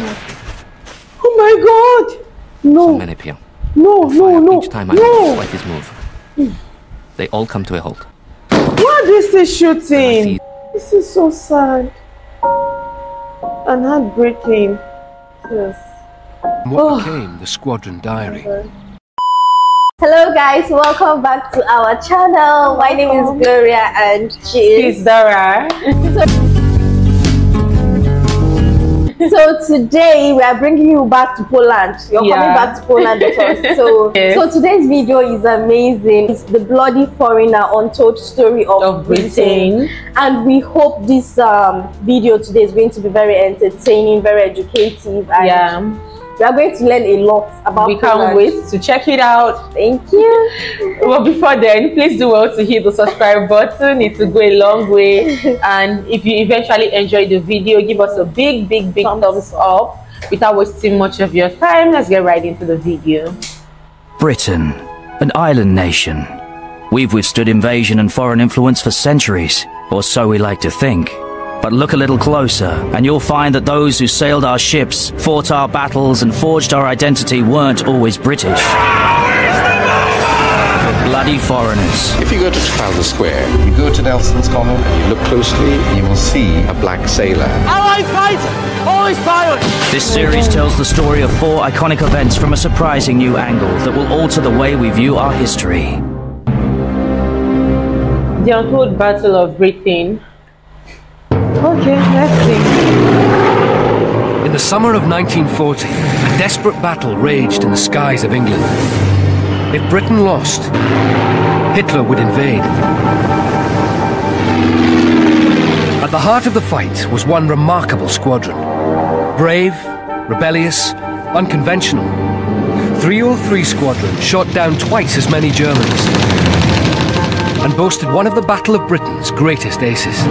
Oh my God! No. Many people. No. Each time I make the slightest move, they all come to a halt. What is this shooting? This is so sad and heartbreaking. Yes. What became the Squadron diary? Hello guys, welcome back to our channel. My name is Gloria and she's Dara. So today we are bringing you back to Poland. You're coming back to Poland with us. So, so today's video is amazing. It's the bloody foreigner untold story of Britain. And we hope this video today is going to be very entertaining, very educative. And we are going to learn a lot about We Poland. can't wait to check it out. Thank you. Well, before then, please do well to hit the subscribe button. It will go a long way. And if you eventually enjoy the video, give us a big thumbs up. Without wasting much of your time, let's get right into the video. Britain, an island nation. We've withstood invasion and foreign influence for centuries, or so we like to think. But look a little closer, and you'll find that those who sailed our ships, fought our battles, and forged our identity weren't always British. Bloody foreigners. If you go to Trafalgar Square, you go to Nelson's Column, and you look closely, you will see a black sailor. Allied fighter! Always pirate! This series tells the story of 4 iconic events from a surprising new angle that will alter the way we view our history. The Untold Battle of Britain. Okay, let's see. In the summer of 1940, a desperate battle raged in the skies of England. If Britain lost, Hitler would invade. At the heart of the fight was one remarkable squadron. Brave, rebellious, unconventional. 303 Squadron shot down twice as many Germans and boasted one of the Battle of Britain's greatest aces.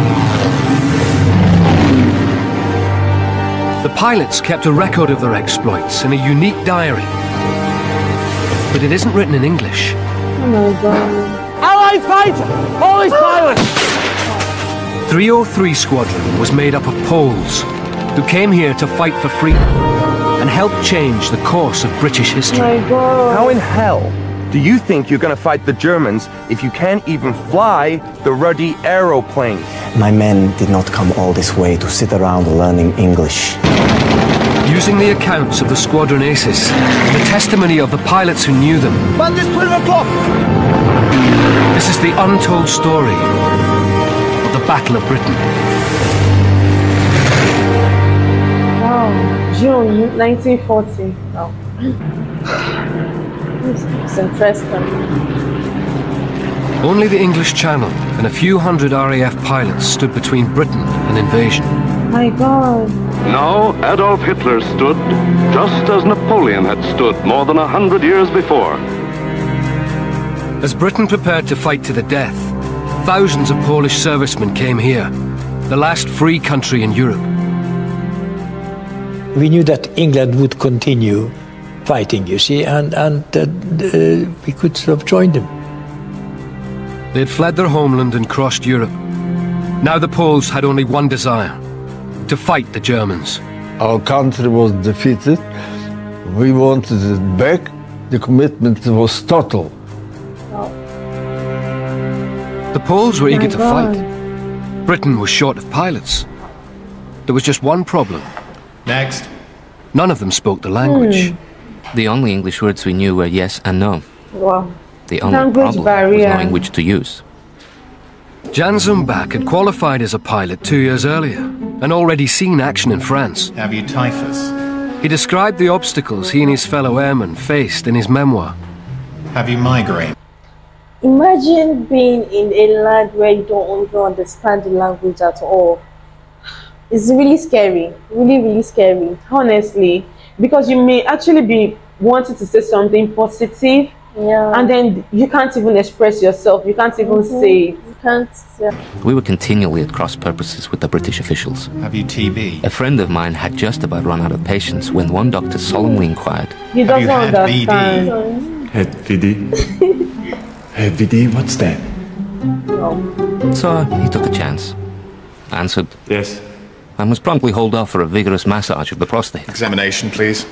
The pilots kept a record of their exploits in a unique diary. But it isn't written in English. Oh my God. Allied fighter! Always pirate! 303 Squadron was made up of Poles who came here to fight for freedom and help change the course of British history. Oh my God. How in hell do you think you're gonna fight the Germans if you can't even fly the ruddy aeroplane? My men did not come all this way to sit around learning English. Using the accounts of the squadron aces, the testimony of the pilots who knew them, Man, it's 12 o'clock! this is the untold story of the Battle of Britain. Wow, June 1940. Wow. It's interesting. Only the English Channel and a few hundred RAF pilots stood between Britain and invasion. My God. Now Adolf Hitler stood just as Napoleon had stood more than 100 years before. As Britain prepared to fight to the death, thousands of Polish servicemen came here, the last free country in Europe. We knew that England would continue fighting, you see, and we could sort of join them. They had fled their homeland and crossed Europe. Now the Poles had only one desire: to fight the Germans. Our country was defeated. We wanted it back. The commitment was total. The Poles were eager to fight. Britain was short of pilots. There was just one problem. Next. None of them spoke the language. The only English words we knew were yes and no. Wow. The only Language problem barrier. was knowing which to use. Jan Zumbach had qualified as a pilot 2 years earlier and already seen action in France. Have you typhus? He described the obstacles he and his fellow airmen faced in his memoir. Have you migraine? Imagine being in a land where you don't even understand the language at all. It's really scary. Really scary. Honestly. Because you may actually be wanting to say something positive, and then you can't even express yourself. You can't even say it. You can't. We were continually at cross purposes with the British officials. Have you TB? A friend of mine had just about run out of patience when one doctor solemnly inquired, He Have you doesn't had understand. Had VD? Had VD? What's that? so he took a chance. Answered, Yes. I must promptly hold off for a vigorous massage of the prostate. Examination, please.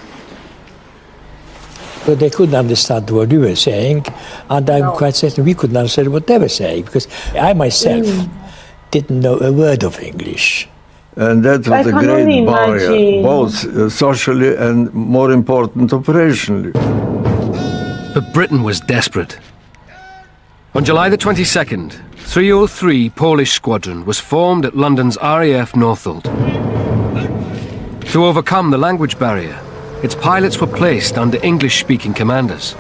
But they couldn't understand what we were saying, and I'm quite certain we couldn't understand what they were saying, because I myself didn't know a word of English. And that was a great barrier, both socially and, more important, operationally. But Britain was desperate. On July the 22nd, 303 Polish Squadron was formed at London's RAF Northolt. To overcome the language barrier, its pilots were placed under English-speaking commanders.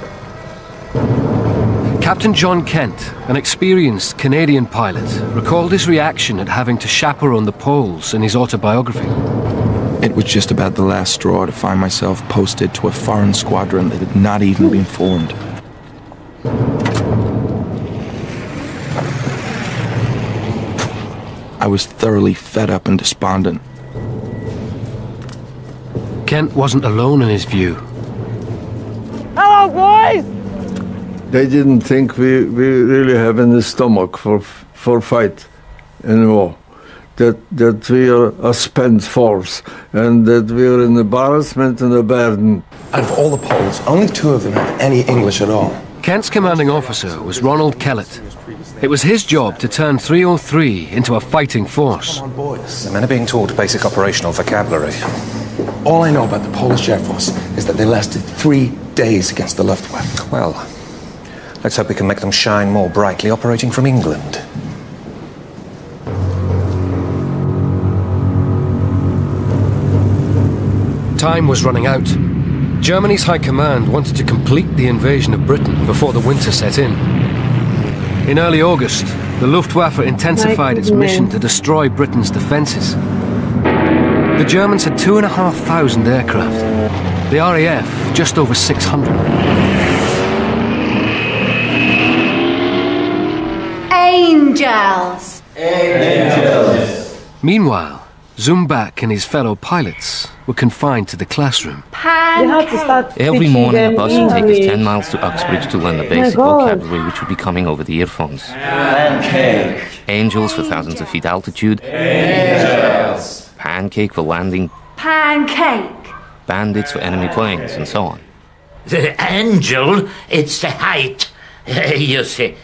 Captain John Kent, an experienced Canadian pilot, recalled his reaction at having to chaperone the Poles in his autobiography. It was just about the last straw to find myself posted to a foreign squadron that had not even been formed. I was thoroughly fed up and despondent. Kent wasn't alone in his view. Hello, boys! They didn't think we really have any stomach for fight anymore. That we are a spent force, and that we are an embarrassment and a burden. Out of all the Poles, only 2 of them have any English at all. Kent's commanding officer was Ronald Kellett. It was his job to turn 303 into a fighting force. Come on, boys. The men are being taught basic operational vocabulary. All I know about the Polish Air Force is that they lasted 3 days against the Luftwaffe. Well, let's hope we can make them shine more brightly operating from England. Time was running out. Germany's High Command wanted to complete the invasion of Britain before the winter set in. In early August, the Luftwaffe intensified its mission to destroy Britain's defences. The Germans had 2,500 aircraft. The RAF just over 600. Angels! Angels! Meanwhile, Zumbach and his fellow pilots were confined to the classroom. Every morning a bus would take us 10 miles to Uxbridge to learn the basic vocabulary which would be coming over the earphones. Pancake. Angels for thousands of feet altitude. Angels. Pancake for landing. Pancake. Bandits for enemy planes, and so on. The angel, it's the height. You see,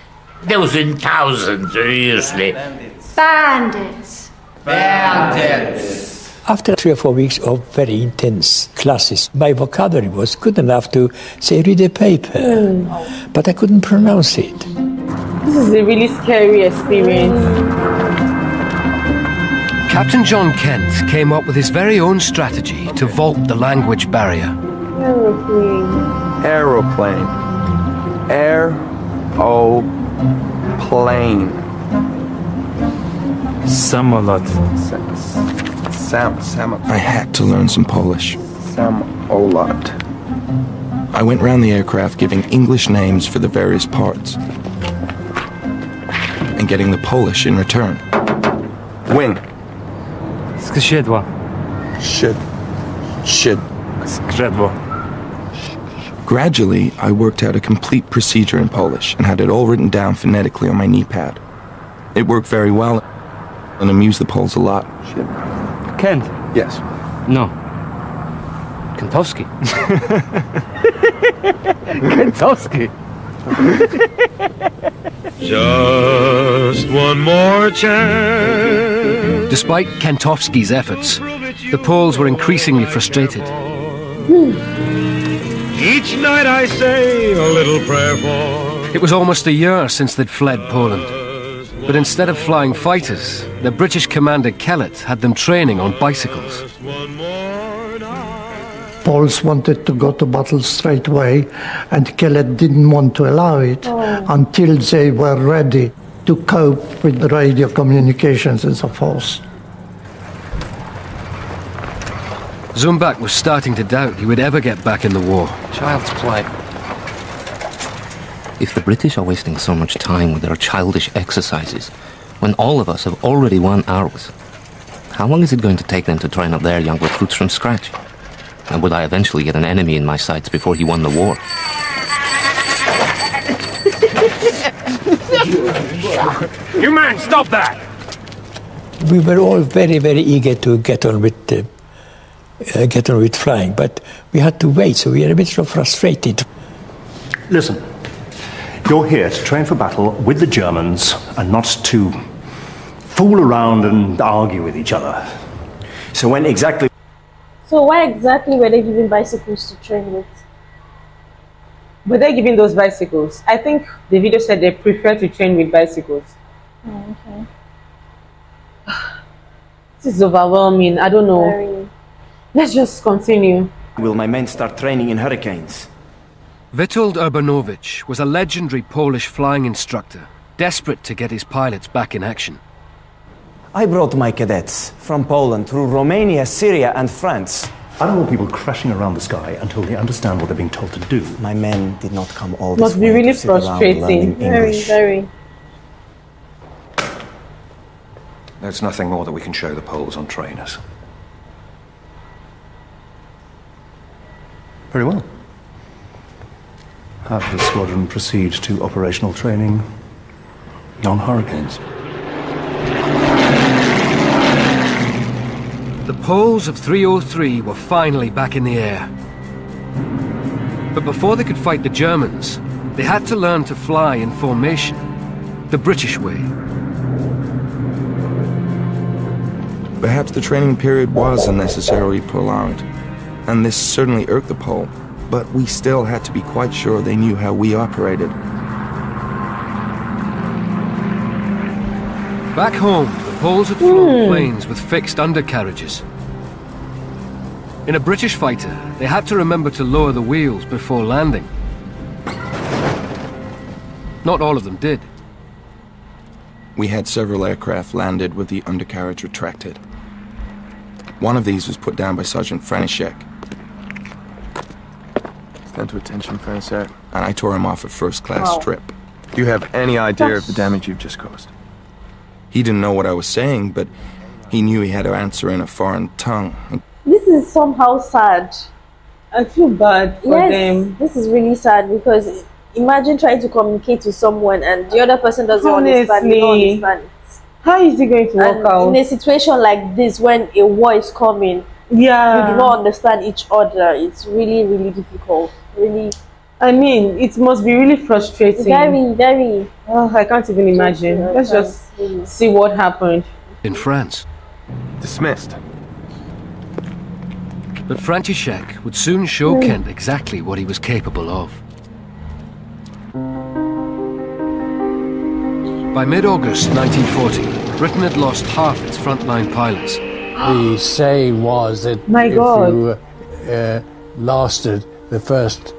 those in thousands, usually. Bandits. Bandits. After 3 or 4 weeks of very intense classes, my vocabulary was good enough to, say, read a paper, but I couldn't pronounce it. This is a really scary experience. Captain John Kent came up with his very own strategy to vault the language barrier. Aeroplane. Air-o-plane. Samolot. I had to learn some Polish. Samolot. I went round the aircraft giving English names for the various parts and getting the Polish in return. Wing. Skrzydła. Shid. Skrzydło. Gradually, I worked out a complete procedure in Polish and had it all written down phonetically on my knee pad. It worked very well and amused the Poles a lot. Kent? Yes. No. Kentowski. Kentowski. Just one more chance. Despite Kentowski's efforts, the Poles were increasingly frustrated. Each night I say a little prayer for. It was almost a year since they'd fled Poland. But instead of flying fighters, the British commander Kellett had them training on bicycles. Poles wanted to go to battle straight away, and Kellett didn't want to allow it until they were ready to cope with the radio communications and so forth. Zumbach was starting to doubt he would ever get back in the war. Child's play. If the British are wasting so much time with their childish exercises, when all of us have already won ours, how long is it going to take them to train up their young recruits from scratch? And would I eventually get an enemy in my sights before he won the war? You man, stop that! We were all very, very eager to get on with flying, but we had to wait, so we were a bit sort of frustrated. Listen, you're here to train for battle with the Germans and not to fool around and argue with each other. So when exactly... So why exactly were they giving bicycles to train with? Were they giving those bicycles? I think the video said they prefer to train with bicycles. Oh, okay. This is overwhelming. I don't know. Very. Let's just continue. Will my men start training in hurricanes? Witold Urbanowicz was a legendary Polish flying instructor, desperate to get his pilots back in action. I brought my cadets from Poland through Romania, Syria and France. I don't want people crashing around the sky until they understand what they're being told to do. My men did not come all this Must be way really to sit around frustrating. learning Very, English. very. There's nothing more that we can show the Poles on trainers. Very well. Have the squadron proceed to operational training on hurricanes. The Poles of 303 were finally back in the air. But before they could fight the Germans, they had to learn to fly in formation, the British way. Perhaps the training period was unnecessarily prolonged, and this certainly irked the Pole, but we still had to be quite sure they knew how we operated. Back home, the Poles had flown planes with fixed undercarriages. In a British fighter, they had to remember to lower the wheels before landing. Not all of them did. We had several aircraft landed with the undercarriage retracted. One of these was put down by Sergeant Franishek. Stand to attention, Franishek. And I tore him off a first-class strip. Do you have any idea of the damage you've just caused? He didn't know what I was saying, but he knew he had to answer in a foreign tongue. This is somehow sad. I feel bad for them. This is really sad because imagine trying to communicate with someone and the other person doesn't understand. You don't understand. How is it going to work out? In a situation like this, when a war is coming, you do not understand each other. It's really, really difficult. Really. I mean, it must be really frustrating. Very, very. Oh, I can't even imagine. Let's just see what happened. In France. Dismissed. But František would soon show Kent exactly what he was capable of. By mid-August 1940, Britain had lost half its frontline pilots. The saying was that if you lasted the first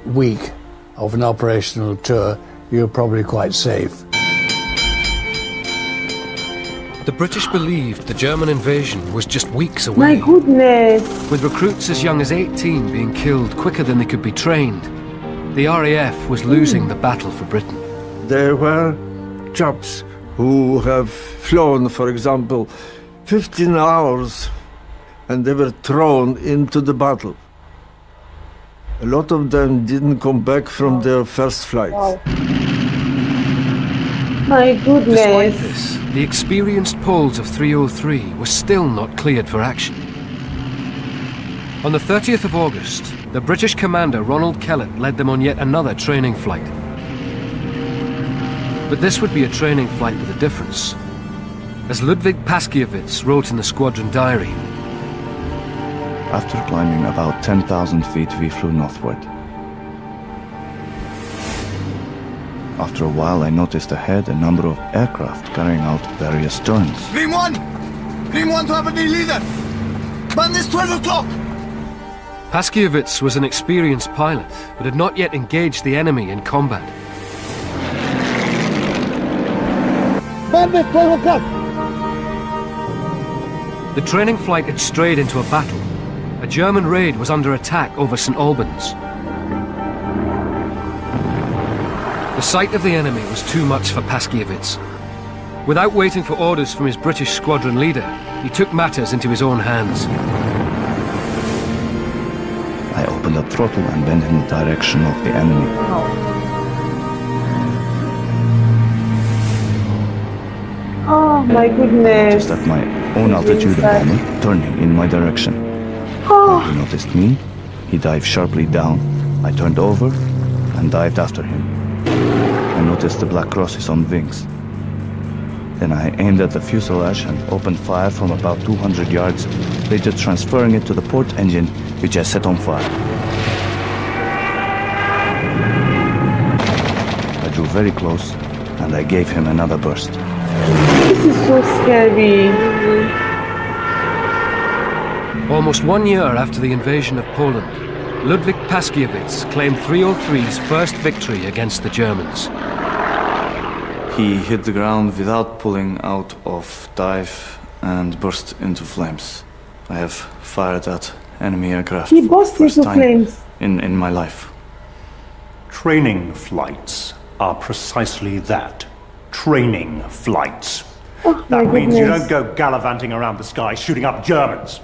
week of an operational tour, you're probably quite safe. The British believed the German invasion was just weeks away. My goodness! With recruits as young as 18 being killed quicker than they could be trained, the RAF was losing the battle for Britain. There were chaps who have flown, for example, 15 hours and they were thrown into the battle. A lot of them didn't come back from their first flight. My goodness. Despite this, the experienced Poles of 303 were still not cleared for action. On the 30th of August, the British commander Ronald Kellett led them on yet another training flight. But this would be a training flight with a difference. As Ludwig Paskiewicz wrote in the squadron diary, After climbing about 10,000 feet, we flew northward. After a while, I noticed ahead a number of aircraft carrying out various turns. Green 1! Green 1 to have a new leader! Man, it's 12 o'clock! Paskiewicz was an experienced pilot, but had not yet engaged the enemy in combat. Man, it's 12 o'clock! The training flight had strayed into a battle. A German raid was under attack over St. Albans. The sight of the enemy was too much for Paskiewicz. Without waiting for orders from his British squadron leader, he took matters into his own hands. I opened the throttle and went in the direction of the enemy. my goodness. Just at my own altitude and moment, turning in my direction. Oh. He noticed me, he dived sharply down. I turned over and dived after him. I noticed the black crosses on wings. Then I aimed at the fuselage and opened fire from about 200 yards, later transferring it to the port engine, which I set on fire. I drew very close, and I gave him another burst. This is so scary. Almost 1 year after the invasion of Poland, Ludwik Paskiewicz claimed 303's first victory against the Germans. He hit the ground without pulling out of dive and burst into flames. I have fired at enemy aircraft He burst into flames in my life. Training flights are precisely that. Training flights. Oh, that means you don't go gallivanting around the sky shooting up Germans.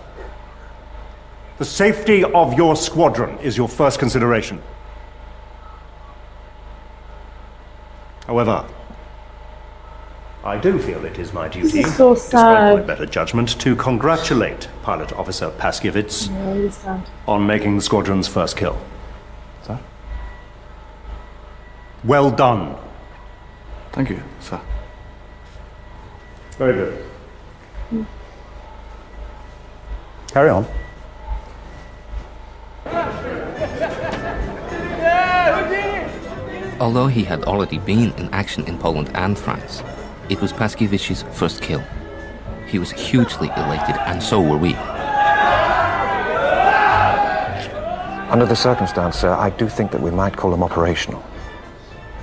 The safety of your squadron is your first consideration. However, I do feel it is my duty, this is so sad, despite my better judgment, to congratulate Pilot Officer Paskiewicz on making the squadron's first kill. Sir? Well done. Thank you, sir. Very good. Carry on. Although he had already been in action in Poland and France, it was Paskiewicz's first kill. He was hugely elated, and so were we. Under the circumstance, sir, I do think that we might call them operational.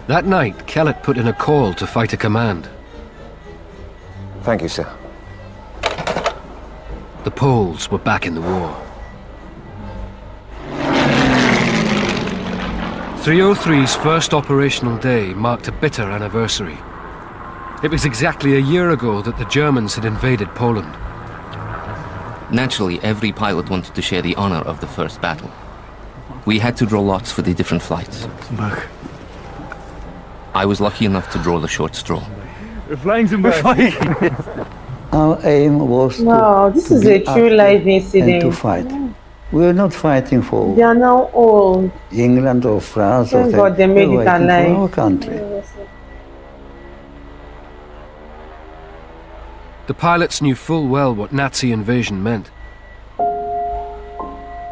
That night, Kellett put in a call to Fighter Command. Thank you, sir. The Poles were back in the war. 303's first operational day marked a bitter anniversary. It was exactly a year ago that the Germans had invaded Poland. Naturally, every pilot wanted to share the honor of the first battle. We had to draw lots for the different flights. I was lucky enough to draw the short straw. We're flying some back. Our aim was this is a true life incident. And to fight. We're not fighting for They are now old. England or France. Thank God they made it alive. For our country. The pilots knew full well what Nazi invasion meant.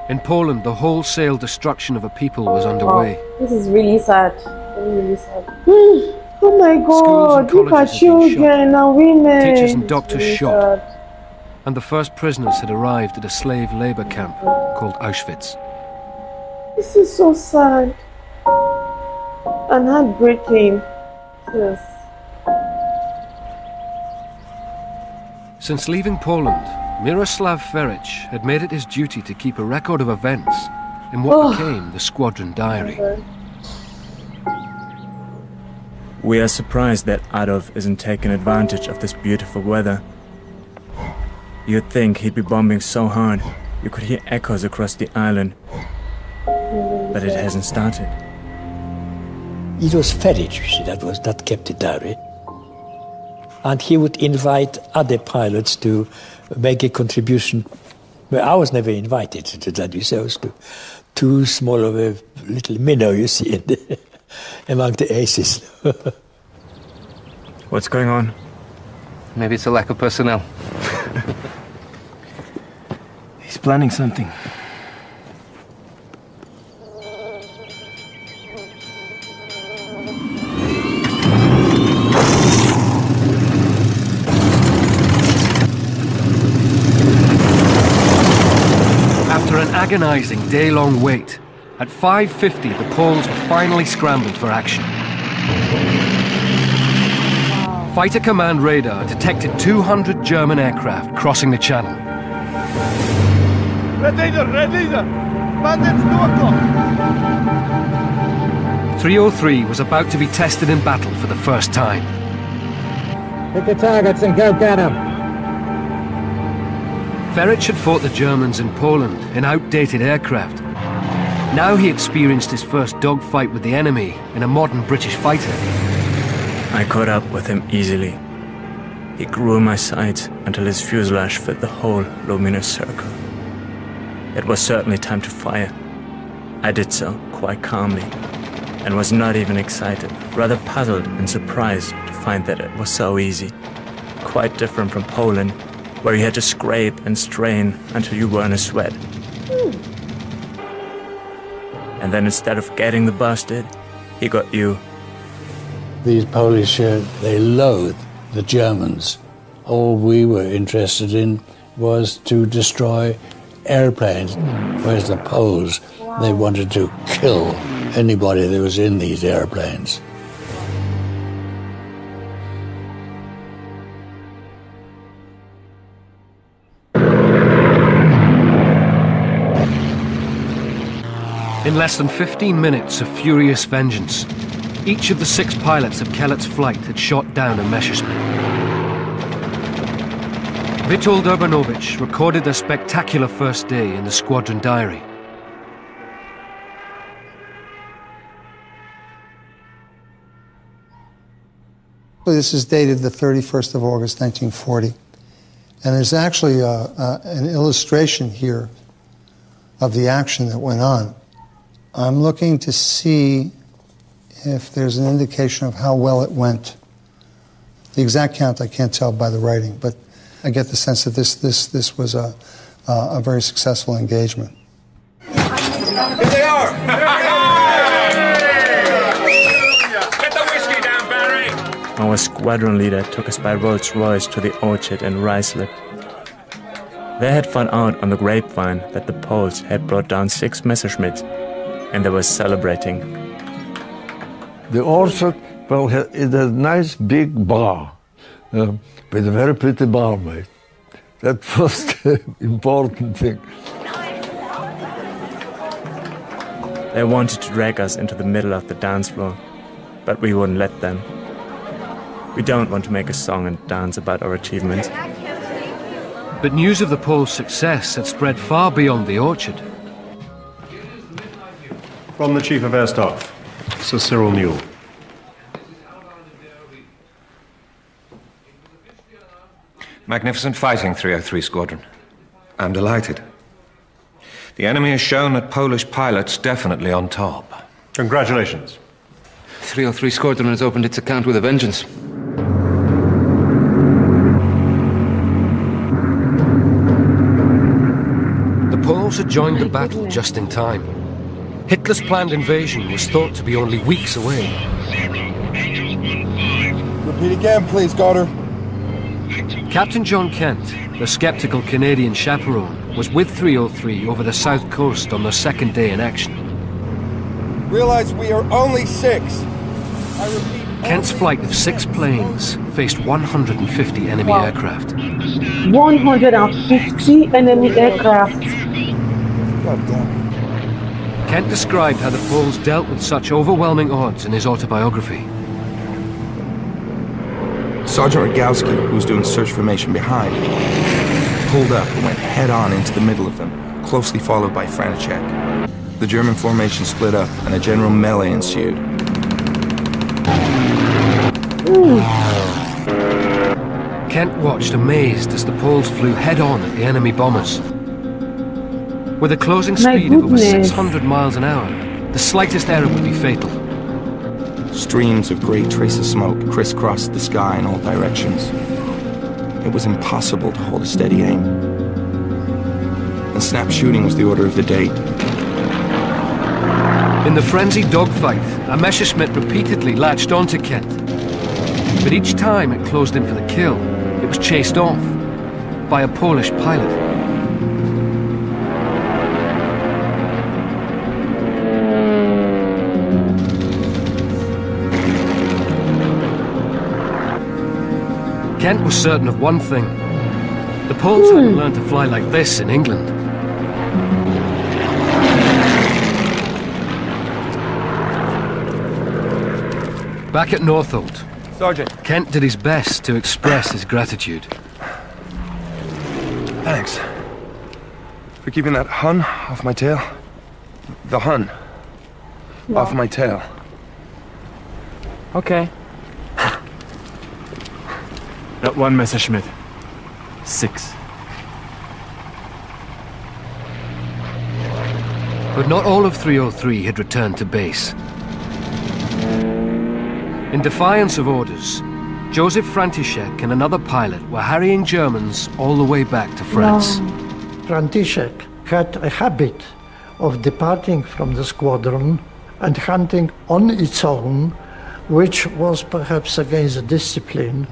In Poland, the wholesale destruction of a people was underway. Wow. This is really sad. Really sad. Oh my God! Look at children and women. Teachers and doctors shot. And the first prisoners had arrived at a slave labor camp called Auschwitz. This is so sad and heartbreaking. Yes. Since leaving Poland, Miroslav Feric had made it his duty to keep a record of events in what became the Squadron Diary. We are surprised that Adolf isn't taking advantage of this beautiful weather. You'd think he'd be bombing so hard you could hear echoes across the island. But it hasn't started. It was Feric, you see, that kept the diary. And he would invite other pilots to make a contribution. Well, I was never invited to that. You see, I was too small of a little minnow, you see, among the aces. What's going on? Maybe it's a lack of personnel. He's planning something. After an agonizing day-long wait, at 5:50 the Poles were finally scrambled for action. Fighter Command radar detected 200 German aircraft crossing the channel. Red leader! Bandits, 2 o'clock! 303 was about to be tested in battle for the first time. Pick the targets and go get them! Feric had fought the Germans in Poland in outdated aircraft. Now he experienced his first dogfight with the enemy in a modern British fighter. I caught up with him easily. He grew in my sights until his fuselage filled the whole luminous circle. It was certainly time to fire. I did so, quite calmly, and was not even excited, rather puzzled and surprised to find that it was so easy. Quite different from Poland, where you had to scrape and strain until you were in a sweat. And then instead of getting the bastard, he got you. These Polish, they loathed the Germans. All we were interested in was to destroy airplanes, whereas the Poles, they wanted to kill anybody that was in these airplanes. In less than 15 minutes of furious vengeance, each of the 6 pilots of Kellett's flight had shot down a Messerschmitt. Witold Urbanowicz recorded their spectacular first day in the squadron diary. This is dated the 31st of August, 1940. And there's actually an illustration here of the action that went on. I'm looking to see if there's an indication of how well it went. The exact count I can't tell by the writing, but I get the sense that this was a very successful engagement. Here they are! Get the whiskey down, Barry! Our squadron leader took us by Rolls Royce to the orchard in Ruislip. They had found out on the grapevine that the Poles had brought down 6 Messerschmitts, and they were celebrating. The orchard, well, it had a nice big bar, with a very pretty barmaid. That was the important thing. They wanted to drag us into the middle of the dance floor, but we wouldn't let them. We don't want to make a song and dance about our achievements. But news of the Poles' success had spread far beyond the orchard. From the Chief of Air Staff, Sir Cyril Newell. Magnificent fighting, 303 Squadron. I'm delighted. The enemy has shown that Polish pilots definitely on top. Congratulations. 303 Squadron has opened its account with a vengeance. The Poles had joined the battle just in time. Hitler's planned invasion was thought to be only weeks away. Repeat again, please, Goddard. Captain John Kent, the skeptical Canadian chaperone, was with 303 over the south coast on their second day in action. Realize we are only 6. I repeat. Kent's flight of 6 planes faced 150 enemy aircraft. 150 enemy aircraft. Kent described how the Poles dealt with such overwhelming odds in his autobiography. Sergeant Rogowski, who was doing search formation behind, pulled up and went head-on into the middle of them, closely followed by František. The German formation split up, and a general melee ensued. Kent watched amazed as the Poles flew head-on at the enemy bombers. With a closing speed of over 600 miles an hour, the slightest error would be fatal. Streams of great trace of smoke crisscrossed the sky in all directions. It was impossible to hold a steady aim. And snap shooting was the order of the day. In the frenzied dogfight, a Messerschmitt repeatedly latched onto Kent. But each time it closed in for the kill, it was chased off by a Polish pilot. Kent was certain of one thing. The Poles hadn't learned to fly like this in England. Back at Northolt, Sergeant, Kent did his best to express his gratitude. Thanks for keeping that Hun off my tail. The Hun off my tail. Okay. Got one Messerschmitt. 6. But not all of 303 had returned to base. In defiance of orders, Joseph František and another pilot were harrying Germans all the way back to France. František had a habit of departing from the squadron and hunting on its own, which was perhaps against the discipline,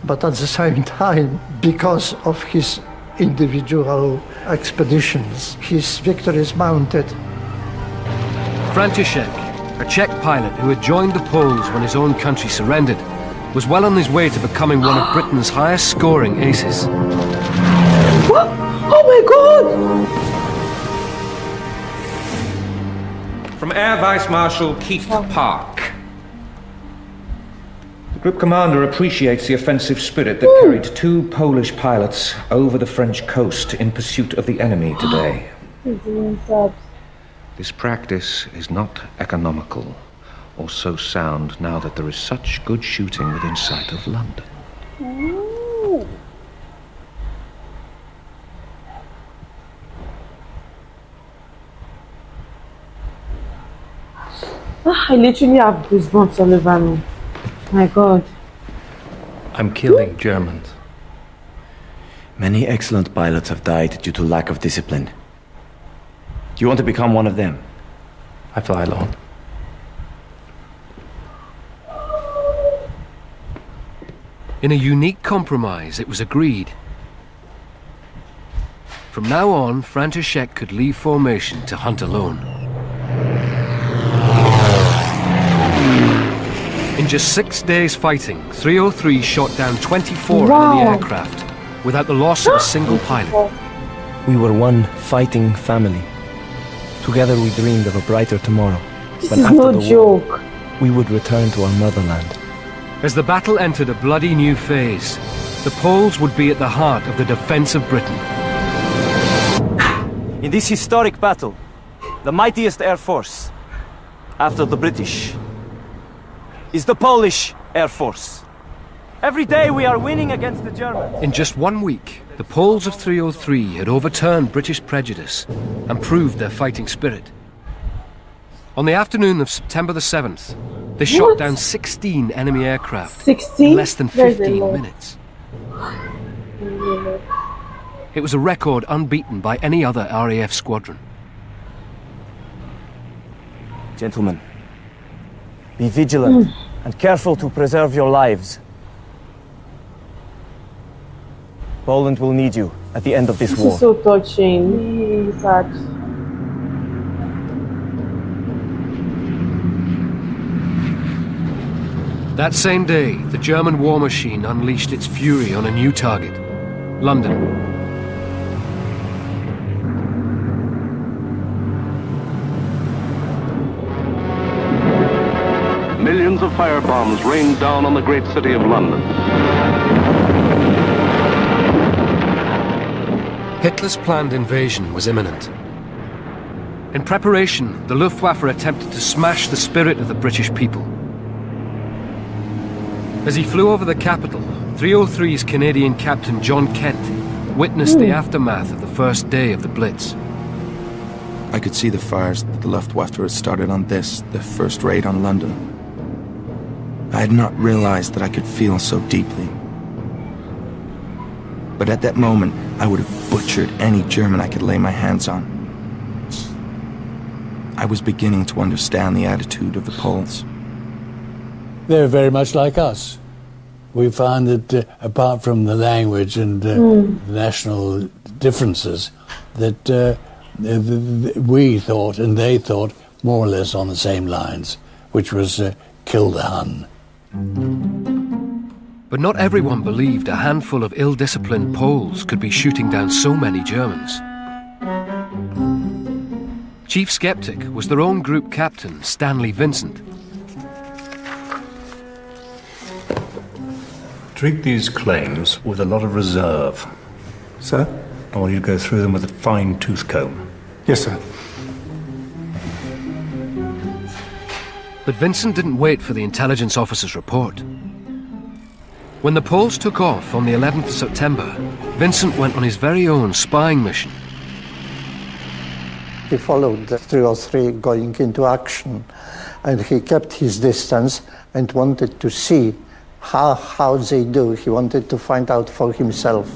but at the same time, because of his individual expeditions, his victories mounted. František, a Czech pilot who had joined the Poles when his own country surrendered, was well on his way to becoming one of Britain's highest-scoring aces. What? Oh my God! From Air Vice Marshal Keith Park. The group commander appreciates the offensive spirit that carried 2 Polish pilots over the French coast in pursuit of the enemy today. This practice is not economical or so sound now that there is such good shooting within sight of London. I literally have goosebumps all over me. My God. I'm killing Germans. Many excellent pilots have died due to lack of discipline. Do you want to become one of them? I fly alone. In a unique compromise, it was agreed. From now on, František could leave formation to hunt alone. In just 6 days fighting, 303 shot down 24 enemy aircraft without the loss of a single pilot. We were one fighting family. Together we dreamed of a brighter tomorrow. This is no joke. We would return to our motherland. As the battle entered a bloody new phase, the Poles would be at the heart of the defense of Britain. In this historic battle, the mightiest air force, after the British, is the Polish Air Force. Every day we are winning against the Germans. In just 1 week, the Poles of 303 had overturned British prejudice and proved their fighting spirit. On the afternoon of September the 7th, they shot down 16 enemy aircraft 16? in less than 15 minutes. It was a record unbeaten by any other RAF squadron. Gentlemen, be vigilant and careful to preserve your lives. Poland will need you at the end of this war. This is so touching. Really sad. That same day, the German war machine unleashed its fury on a new target, London. Millions of firebombs rained down on the great city of London. Hitler's planned invasion was imminent. In preparation, the Luftwaffe attempted to smash the spirit of the British people. As he flew over the capital, 303's Canadian captain John Kent witnessed the aftermath of the first day of the Blitz. I could see the fires that the Luftwaffe had started on this, the first raid on London. I had not realized that I could feel so deeply. But at that moment, I would have butchered any German I could lay my hands on. I was beginning to understand the attitude of the Poles. They're very much like us. We find that apart from the language and national differences, that we thought and they thought more or less on the same lines, which was kill the Hun. But not everyone believed a handful of ill-disciplined Poles could be shooting down so many Germans. Chief skeptic was their own group captain, Stanley Vincent. Treat these claims with a lot of reserve. Sir? I want you to go through them with a fine tooth comb. Yes, sir. But Vincent didn't wait for the intelligence officer's report. When the Poles took off on the 11th of September, Vincent went on his very own spying mission. He followed the 303 going into action, and he kept his distance and wanted to see how they do. He wanted to find out for himself.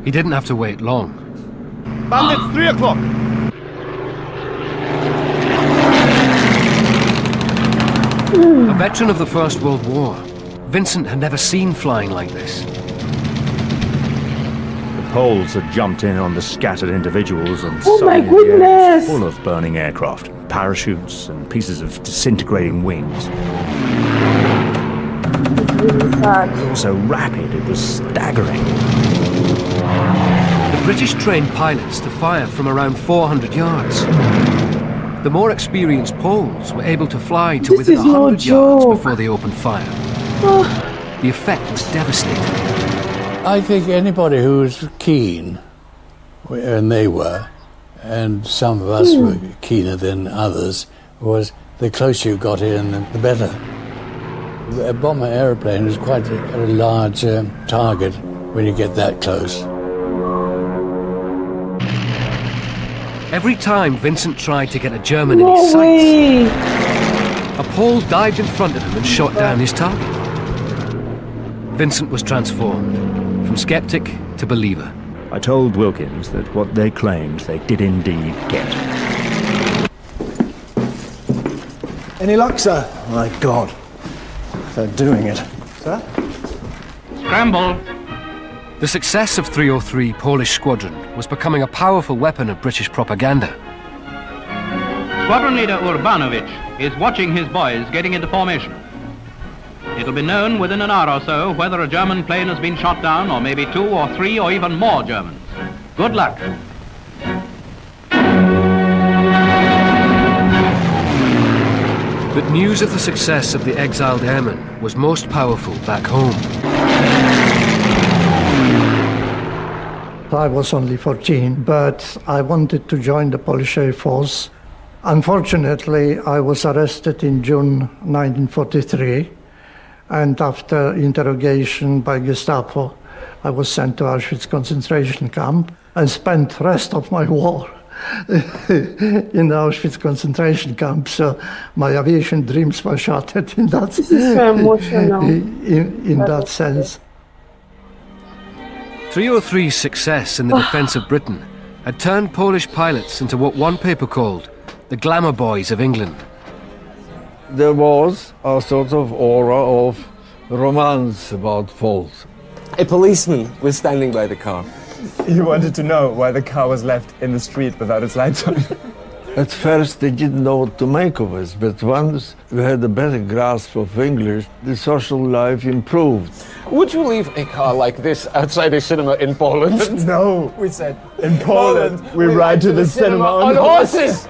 He didn't have to wait long. Bandits, 3 o'clock! A veteran of the First World War, Vincent had never seen flying like this. The Poles had jumped in on the scattered individuals and oh my goodness! full of burning aircraft, parachutes and pieces of disintegrating wings. It was so rapid, it was staggering. The British trained pilots to fire from around 400 yards. The more experienced Poles were able to fly to within 100 yards before they opened fire. The effect was devastating. I think anybody who was keen, and they were, and some of us were keener than others, was the closer you got in, the better. A bomber aeroplane is quite a large target when you get that close. Every time Vincent tried to get a German in his sights, a Pole dived in front of him and shot down his target. Vincent was transformed, from skeptic to believer. I told Wilkins that what they claimed they did indeed get. Any luck, sir? My God, they're doing it. Sir? Scramble! The success of 303 Polish Squadron was becoming a powerful weapon of British propaganda. Squadron leader Urbanovich is watching his boys getting into formation. It'll be known within an hour or so whether a German plane has been shot down, or maybe 2 or 3 or even more Germans. Good luck. But news of the success of the exiled airmen was most powerful back home. I was only 14, but I wanted to join the Polish Air Force. Unfortunately, I was arrested in June 1943, and after interrogation by Gestapo, I was sent to Auschwitz concentration camp and spent the rest of my war in the Auschwitz concentration camp. So my aviation dreams were shattered in that, this is so emotional. in that sense. 303's success in the defence of Britain had turned Polish pilots into what one paper called the glamour boys of England. There was a sort of aura of romance about Poles. A policeman was standing by the car. He wanted to know why the car was left in the street without its lights on. At first they didn't know what to make of us, but once we had a better grasp of English, the social life improved. Would you leave a car like this outside a cinema in Poland? No, we said, in Poland we ride to the cinema on horses!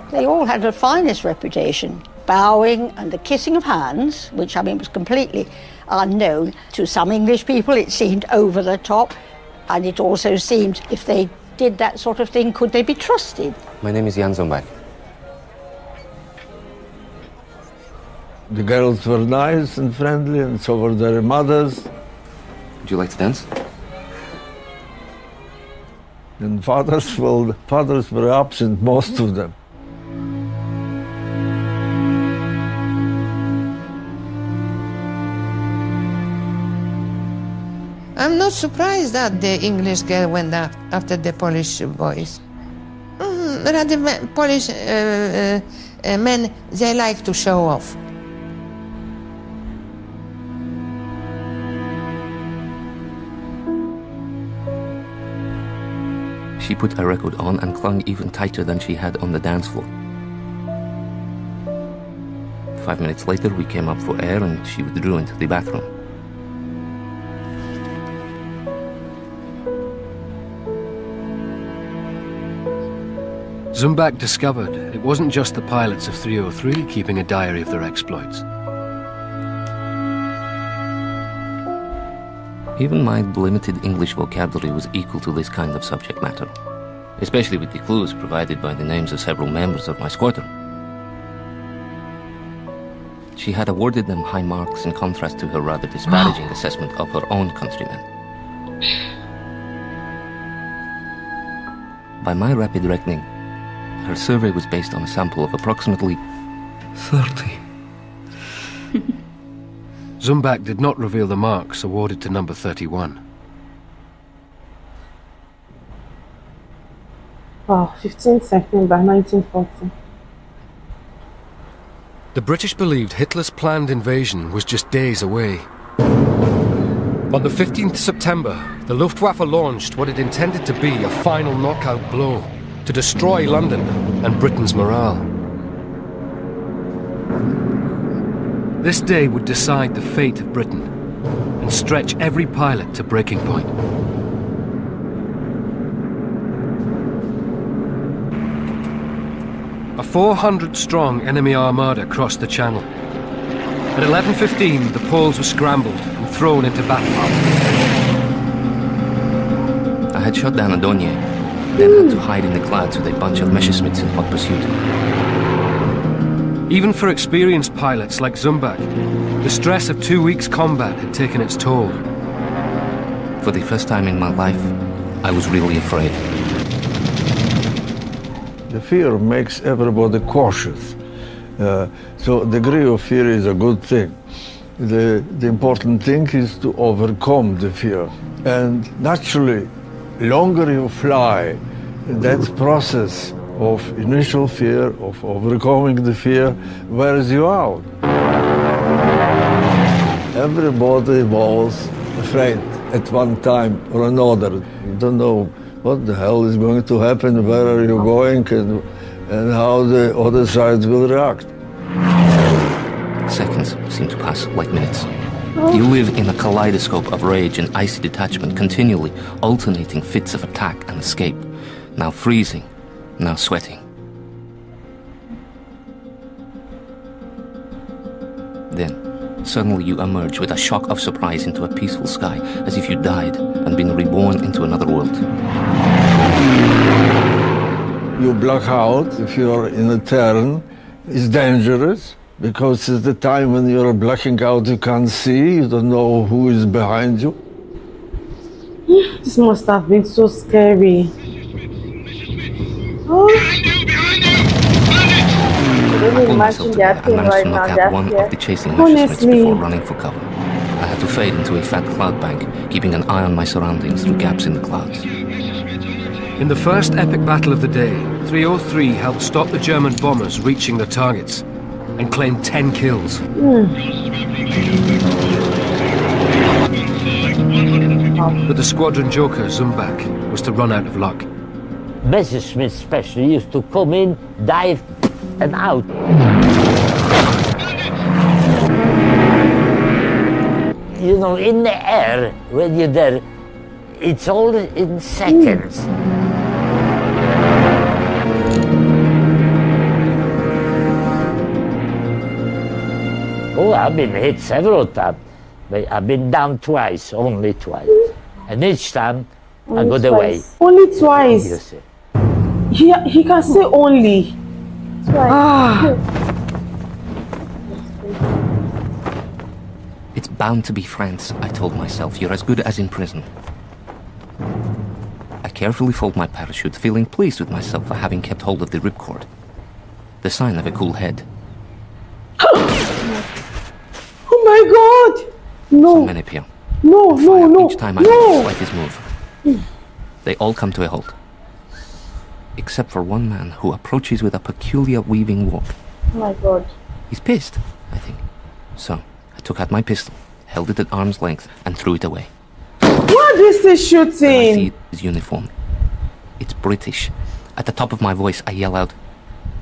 They all had the finest reputation. Bowing and the kissing of hands, which I mean was completely unknown. To some English people it seemed over the top, and it also seemed if they did that sort of thing, could they be trusted? My name is Jan Zombak. The girls were nice and friendly, and so were their mothers. Would you like to dance? And fathers, well, fathers were absent, most of them. I'm not surprised that the English girl went after the Polish boys. Rather, Polish men, they like to show off. She put her record on and clung even tighter than she had on the dance floor. 5 minutes later, we came up for air and she withdrew into the bathroom. Zumbak discovered it wasn't just the pilots of 303 keeping a diary of their exploits. Even my limited English vocabulary was equal to this kind of subject matter, especially with the clues provided by the names of several members of my squadron. She had awarded them high marks in contrast to her rather disparaging assessment of her own countrymen. By my rapid reckoning, her survey was based on a sample of approximately 30. Zumbak did not reveal the marks awarded to number 31. Wow, 15th September 1940. The British believed Hitler's planned invasion was just days away. On the 15th September, the Luftwaffe launched what it intended to be a final knockout blow to destroy London and Britain's morale. This day would decide the fate of Britain and stretch every pilot to breaking point. A 400-strong enemy armada crossed the Channel. At 11:15, the Poles were scrambled and thrown into battle. I had shot down a Donier, then had to hide in the clouds with a bunch of Messerschmitts in hot pursuit. Even for experienced pilots like Zumbak, the stress of 2 weeks' combat had taken its toll. For the first time in my life, I was really afraid. The fear makes everybody cautious. So a degree of fear is a good thing. The important thing is to overcome the fear. And naturally, longer you fly, that process of initial fear, of overcoming the fear, wears you out. Everybody was afraid at one time or another. You don't know what the hell is going to happen, where are you going, and how the other side will react. Seconds seem to pass like minutes. You live in a kaleidoscope of rage and icy detachment, continually alternating fits of attack and escape, now freezing, now sweating. Then, suddenly you emerge with a shock of surprise into a peaceful sky, as if you died and been reborn into another world. You black out if you're in a turn. It's dangerous, because it's the time when you're blacking out, you can't see, you don't know who is behind you. This must have been so scary. I pulled myself together and managed to knock out one of the chasing Messerschmitts before running for cover. I had to fade into a fat cloud bank, keeping an eye on my surroundings through gaps in the clouds. In the first epic battle of the day, 303 helped stop the German bombers reaching their targets and claimed 10 kills. But the squadron joker, Zumbak, was to run out of luck. Messerschmitt especially used to come in, dive, and out. You know, in the air, when you're there, it's all in seconds. Oh, I've been hit several times, but I've been down twice, only twice. And each time, I got away. Only twice? He can say only. Twice. It's bound to be France, I told myself. You're as good as in prison. I carefully fold my parachute, feeling pleased with myself for having kept hold of the ripcord. The sign of a cool head. Oh my God! No. Menipia. No, no, no. Each time I make the slightest move, they all come to a halt. Except for one man who approaches with a peculiar weaving walk. Oh my God. He's pissed, I think. So, I took out my pistol, held it at arm's length, and threw it away. What is this shooting? Then I see his uniform. It's British. At the top of my voice, I yell out,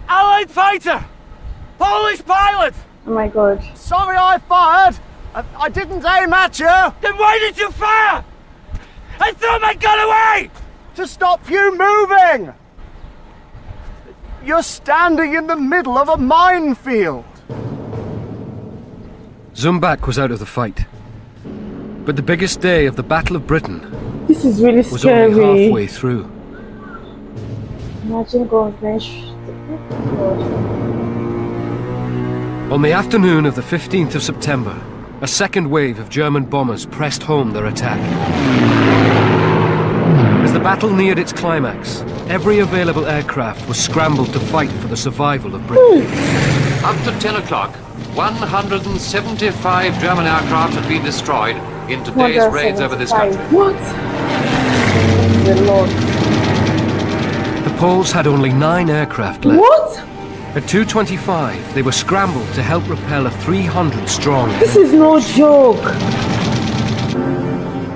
Allied fighter! Polish pilot! Oh my God. Sorry I fired! I didn't aim at you! Then why did you fire? I threw my gun away! To stop you moving! You're standing in the middle of a minefield! Zumbak was out of the fight. But the biggest day of the Battle of Britain this is really was scary. only halfway through. Imagine God. On the afternoon of the 15th of September, a second wave of German bombers pressed home their attack. As the battle neared its climax, every available aircraft was scrambled to fight for the survival of Britain. Up to 10 o'clock, 175 German aircraft had been destroyed in today's raids over this country. What? The Lord. The Poles had only 9 aircraft left. What? At 2:25, they were scrambled to help repel a 300-strong enemy. This is no joke.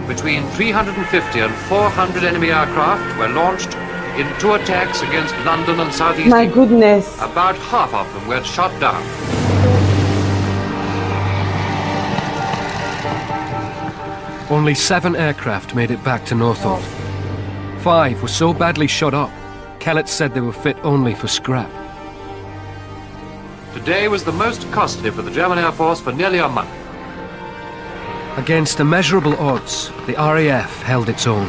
Between 350 and 400 enemy aircraft were launched in 2 attacks against London and Southeast My England. goodness. About half of them were shot down. Only 7 aircraft made it back to Northolt. 5 were so badly shot up, Kellett said they were fit only for scrap. Today was the most costly for the German Air Force for nearly a month. Against immeasurable odds, the RAF held its own.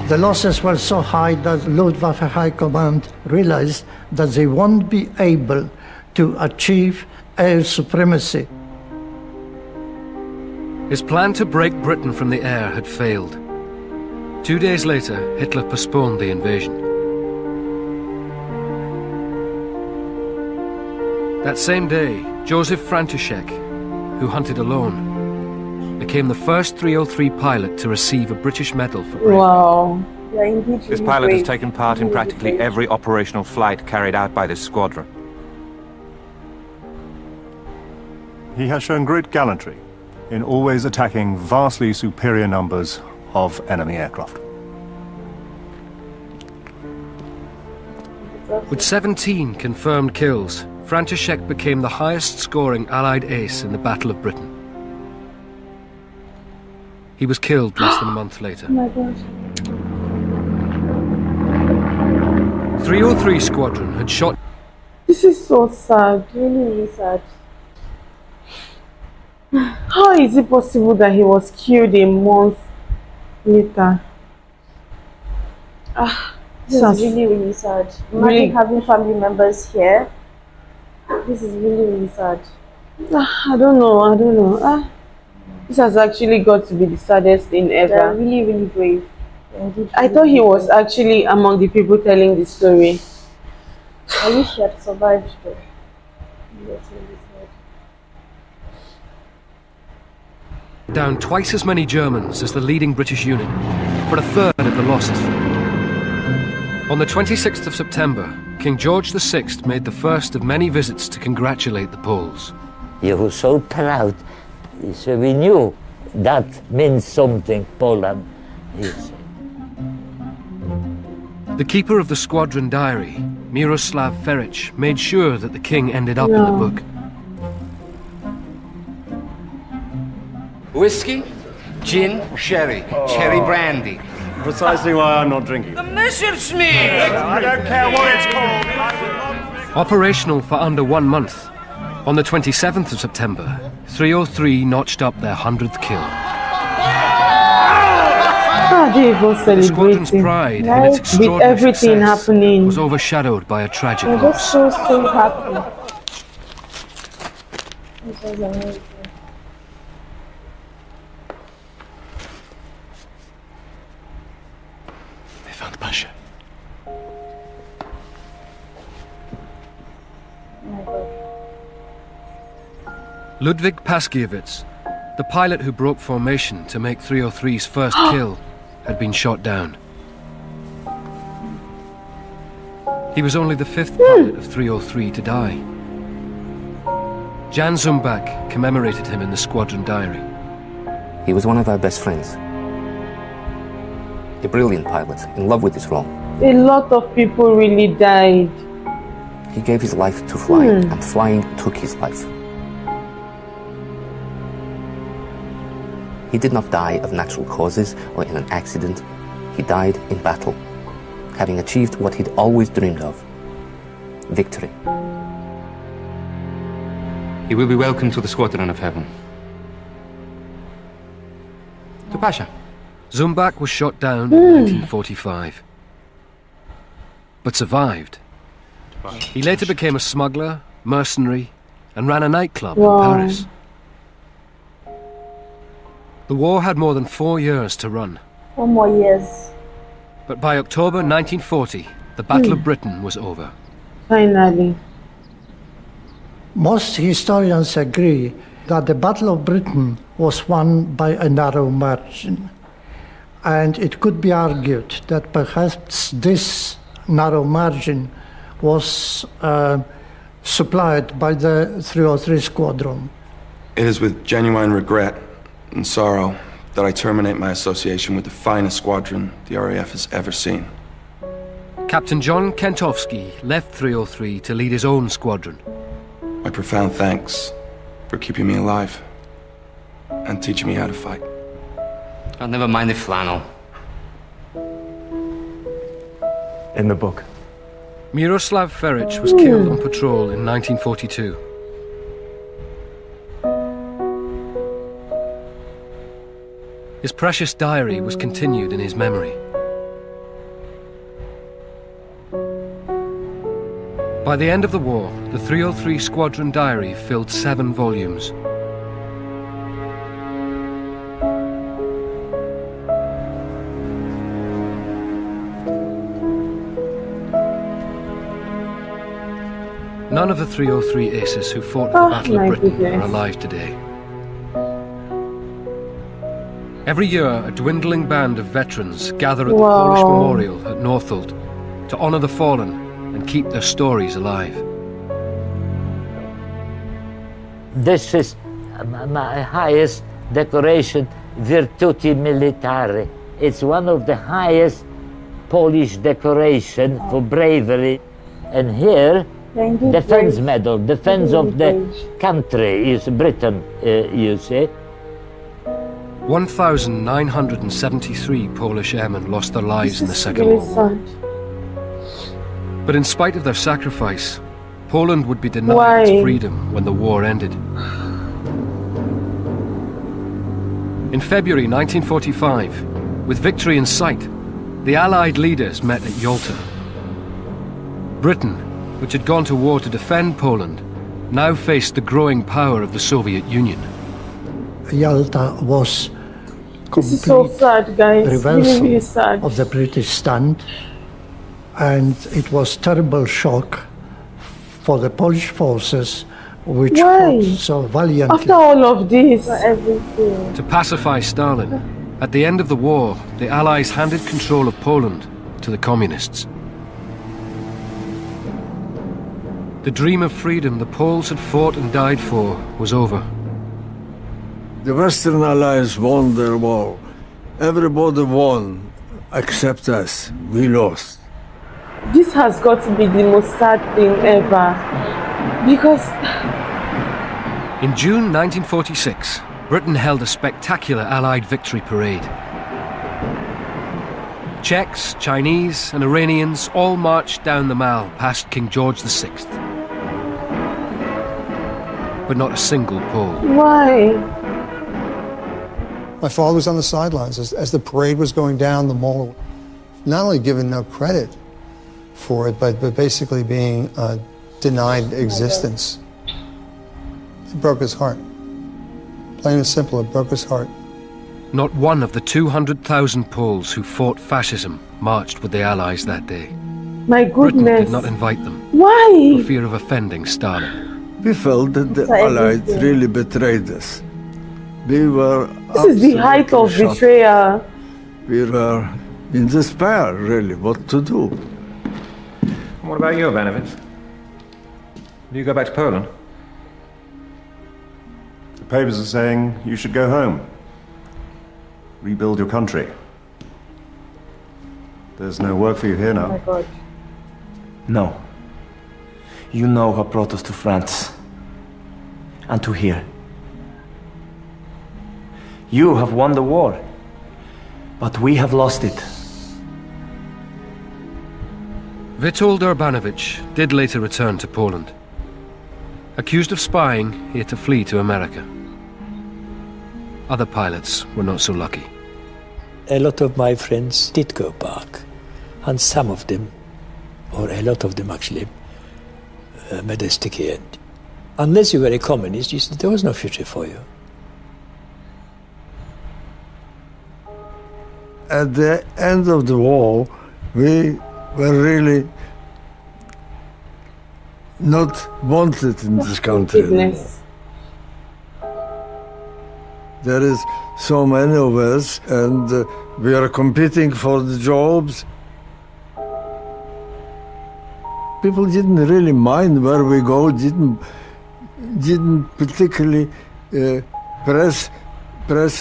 The losses were so high that Luftwaffe High Command realized that they won't be able to achieve air supremacy. His plan to break Britain from the air had failed. 2 days later, Hitler postponed the invasion. That same day, Joseph František, who hunted alone, became the first 303 pilot to receive a British medal for bravery. Wow. This pilot has taken part in practically every operational flight carried out by this squadron. He has shown great gallantry in always attacking vastly superior numbers of enemy aircraft. With 17 confirmed kills, František became the highest-scoring Allied ace in the Battle of Britain. He was killed less than a month later. Oh my God. 303 Squadron had shot... This is so sad, really, really sad. How is it possible that he was killed a month later? This is really, really sad. Imagine having family members here. This is really, really sad. I don't know. This has actually got to be the saddest thing ever. They're really, really brave. I thought he was actually among the people telling the story. I wish he had survived though. That's really sad. Down twice as many Germans as the leading British unit, for a third of the losses. On the 26th of September, King George VI made the first of many visits to congratulate the Poles. You were so proud. So we knew that means something, Poland. The keeper of the squadron diary, Miroslav Feric, made sure that the king ended up in the book. Whiskey, gin, sherry, cherry brandy. Precisely why I'm not drinking. The Messerschmitt! I don't care what it's called. Operational for under 1 month, on the 27th of September, 303 notched up their 100th kill. The squadron's pride in its extraordinary with everything success happening was overshadowed by a tragic I'm loss. just so happy. This was amazing. They found Pasha. Oh my God. Ludwig Paskiewicz, the pilot who broke formation to make 303's first kill, had been shot down. He was only the 5th pilot of 303 to die. Jan Zumbach commemorated him in the squadron diary. He was one of our best friends. A brilliant pilot, in love with his role. A lot of people really died. He gave his life to flying, and flying took his life. He did not die of natural causes or in an accident. He died in battle, having achieved what he'd always dreamed of: victory. He will be welcome to the Squadron of Heaven. To Pasha. Zumbach was shot down in 1945, but survived. He later became a smuggler, mercenary, and ran a nightclub Wow. in Paris. The war had more than 4 years to run. 4 more years. But by October 1940, the Battle of Britain was over. Finally. Most historians agree that the Battle of Britain was won by a narrow margin. And it could be argued that perhaps this narrow margin was supplied by the 303 Squadron. It is with genuine regret and sorrow that I terminate my association with the finest squadron the RAF has ever seen. Captain John Kentowski left 303 to lead his own squadron. My profound thanks for keeping me alive and teaching me how to fight. Oh, never mind the flannel. In the book. Miroslav Feric was killed on patrol in 1942. His precious diary was continued in his memory. By the end of the war, the 303 Squadron diary filled 7 volumes. None of the 303 aces who fought in the Battle of Britain are alive today. Every year, a dwindling band of veterans gather at the Polish Memorial at Northolt to honour the fallen and keep their stories alive. This is my highest decoration, Virtuti Militari. It's one of the highest Polish decoration for bravery. And here, Defense Medal, Defense of the country is Britain, you see. 1,973 Polish airmen lost their lives in the Second World War. But in spite of their sacrifice, Poland would be denied its freedom when the war ended. In February 1945, with victory in sight, the Allied leaders met at Yalta. Britain, which had gone to war to defend Poland, now faced the growing power of the Soviet Union. Yalta was This is so sad, guys. reversal Really sad. of the British stand, and it was terrible shock for the Polish forces, which fought so valiantly. After all of this, everything. To pacify Stalin, at the end of the war, the Allies handed control of Poland to the Communists. The dream of freedom the Poles had fought and died for was over. The Western Allies won their war. Everybody won, except us. We lost. This has got to be the most sad thing ever. Because in June 1946, Britain held a spectacular Allied victory parade. Czechs, Chinese and Iranians all marched down the Mall past King George VI. But not a single Pole. why? My father was on the sidelines as the parade was going down the mall, not only given no credit for it, but basically being denied existence. It broke his heart. Plain and simple, it broke his heart. Not one of the 200,000 Poles who fought fascism marched with the Allies that day. My Britain goodness. did not invite them. Why? For fear of offending Stalin. We felt that the Allies really betrayed us. We were This is the height of absolutely shocked. betrayal. We were in despair, really, what to do. And what about you, Ivanovich? Do you go back to Poland? The papers are saying you should go home. Rebuild your country. There's no work for you here now. Oh my God. No. You know what brought us to France. And to here. You have won the war. But we have lost it. Witold Urbanowicz did later return to Poland. Accused of spying, he had to flee to America. Other pilots were not so lucky. A lot of my friends did go back, and some of them, or a lot of them actually, made a sticky end. unless you were a communist, there was no future for you. At the end of the war, we were really not wanted in this country anymore. There is so many of us, and we are competing for the jobs. People didn't really mind where we go, didn't particularly press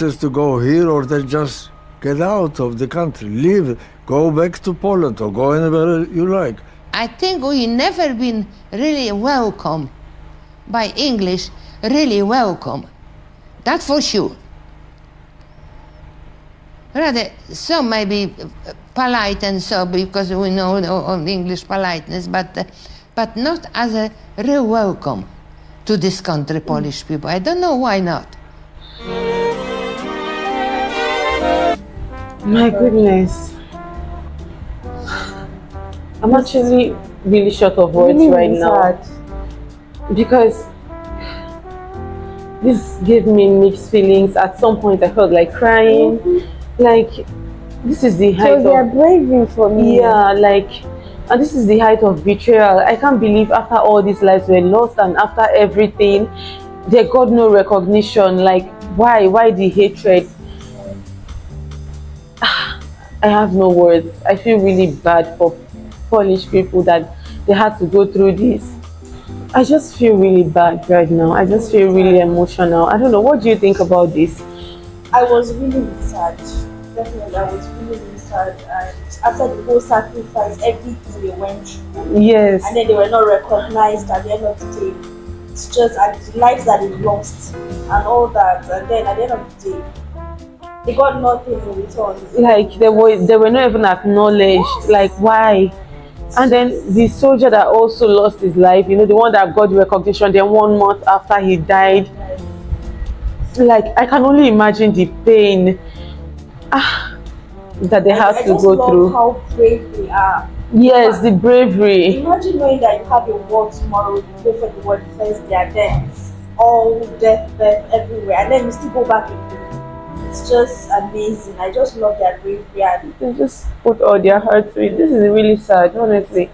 us to go here, or they just get out of the country, leave, go back to Poland, or go anywhere you like. I think we never been really welcome by English, really welcome. That for sure. Rather, some maybe polite and so, because we know of English politeness, but not as a real welcome to this country, Polish people. I don't know why not. My goodness. I'm actually really short of words right now. Because this gave me mixed feelings. At some point I felt like crying. Like, this is the height of their bravery for me. Yeah, like, and this is the height of betrayal. I can't believe after all these lives were lost and after everything, they got no recognition. Like, why the hatred? I have no words. I feel really bad for Polish people that they had to go through this. I just feel really bad right now. I just feel really emotional. I don't know. What do you think about this? I was really sad. Definitely, I was really sad. And after the whole sacrifice, everything they went through. Yes. And then they were not recognized at the end of the day. It's just the lives that they lost and all that. And then at the end of the day, they got nothing in return. Like, they were not even acknowledged. Yes. Like, why? And then the soldier that also lost his life, you know, the one that got recognition, then 1 month after he died. Like, I can only imagine the pain that they have to go through. How brave they are. Yes, the bravery. Imagine knowing that you have a war tomorrow, you go for the war the first day, and then all death everywhere, and then you still go back again. It's just amazing. I just love their bravery. And they just put all their heart to it. This is really sad, honestly.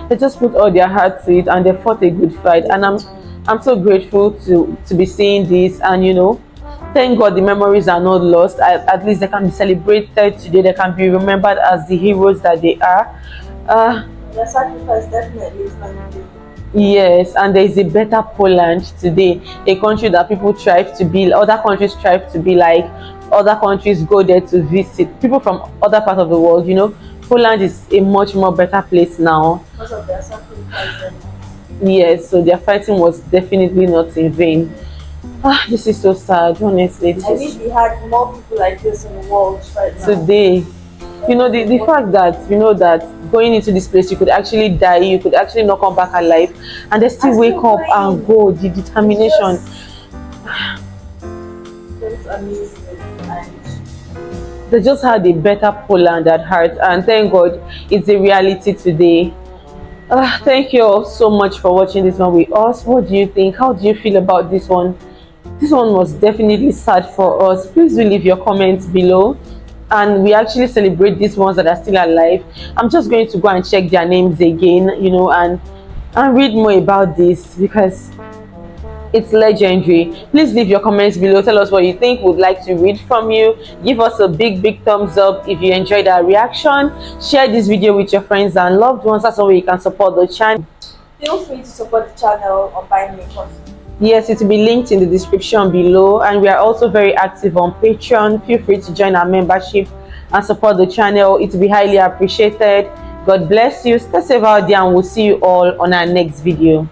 They just put all their heart to it, and they fought a good fight. And I'm so grateful to be seeing this, and you know, thank God the memories are not lost. At least they can be celebrated today. They can be remembered as the heroes that they are. Their sacrifice definitely is not good. Yes, and there is a better Poland today, a country that people strive to be, other countries strive to be like, other countries go there to visit, people from other parts of the world, you know. Poland is a much more better place now. Because of their sacrifice. Yes, so their fighting was definitely not in vain. This is so sad, honestly. I wish we had more people like this in the world right now. Today. You know, the fact that, you know, that going into this place, you could actually die, you could actually not come back alive, and they still wake up and go, the determination. That's amazing. And they just had a better Poland at heart, and thank God it's a reality today. Thank you all so much for watching this one with us. What do you think? How do you feel about this one? This one was definitely sad for us. Please do leave your comments below. And we actually celebrate these ones that are still alive. I'm just going to go and check their names again, you know, and read more about this because it's legendary. Please leave your comments below. Tell us what you think. We'd like to read from you. Give us a big thumbs up if you enjoyed our reaction. Share this video with your friends and loved ones. That's the way you can support the channel. Feel free to support the channel on Buy Me a Coffee. Yes, it will be linked in the description below, and we are also very active on Patreon. Feel free to join our membership and support the channel. It will be highly appreciated. God bless you. Stay safe out there, and we'll see you all on our next video.